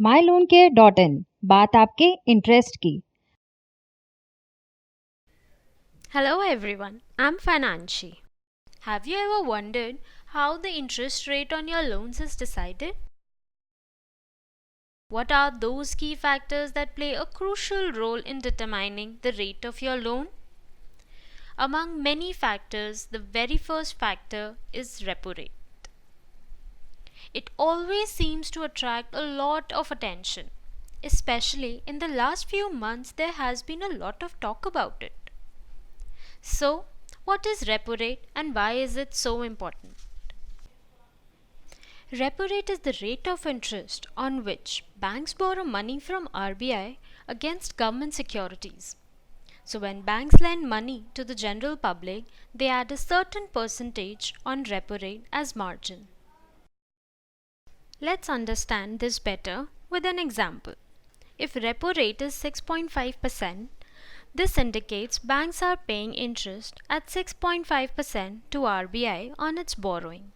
myloancare.in बात आपके interest की। Hello everyone, I'm Finanshi. Have you ever wondered how the interest rate on your loans is decided? What are those key factors that play a crucial role in determining the rate of your loan? Among many factors, the very first factor is repo rate. It always seems to attract a lot of attention. Especially in the last few months, there has been a lot of talk about it. So, what is repo rate and why is it so important? Repo rate is the rate of interest on which banks borrow money from RBI against government securities. So when banks lend money to the general public, they add a certain percentage on repo rate as margin. Let's understand this better with an example. If repo rate is 6.5%, this indicates banks are paying interest at 6.5% to RBI on its borrowing.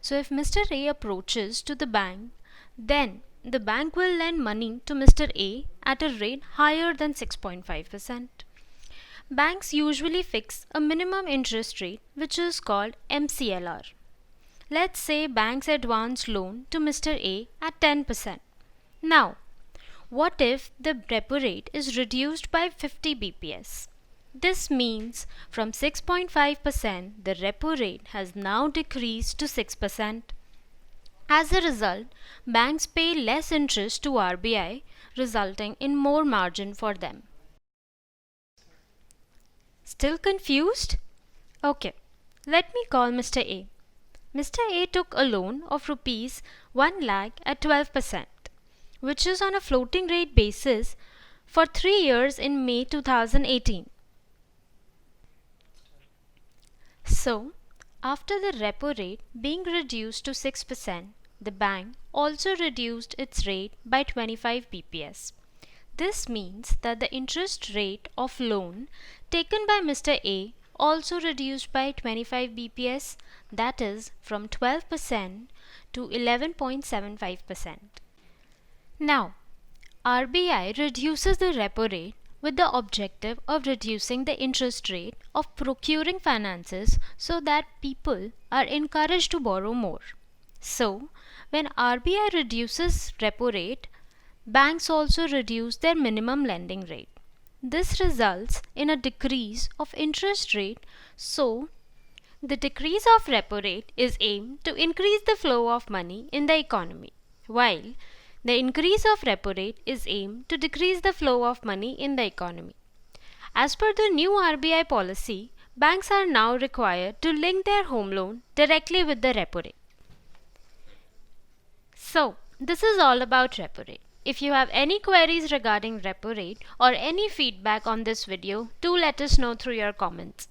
So if Mr. A approaches to the bank, then the bank will lend money to Mr. A at a rate higher than 6.5%. Banks usually fix a minimum interest rate which is called MCLR. Let's say banks advance loan to Mr. A at 10%. Now, what if the repo rate is reduced by 50 bps? This means from 6.5% the repo rate has now decreased to 6%. As a result, banks pay less interest to RBI, resulting in more margin for them. Still confused? Okay, let me call Mr. A. Mr. A took a loan of rupees 1 lakh at 12%, which is on a floating rate basis for 3 years in May 2018. So, after the repo rate being reduced to 6%, the bank also reduced its rate by 25 bps. This means that the interest rate of loan taken by Mr. A also reduced by 25 bps, that is from 12% to 11.75%. Now, RBI reduces the repo rate with the objective of reducing the interest rate of procuring finances so that people are encouraged to borrow more. So, when RBI reduces repo rate, banks also reduce their minimum lending rate. This results in a decrease of interest rate, so the decrease of repo rate is aimed to increase the flow of money in the economy, while the increase of repo rate is aimed to decrease the flow of money in the economy. As per the new RBI policy, banks are now required to link their home loan directly with the repo rate. So, this is all about repo rate. If you have any queries regarding repo rate or any feedback on this video, do let us know through your comments.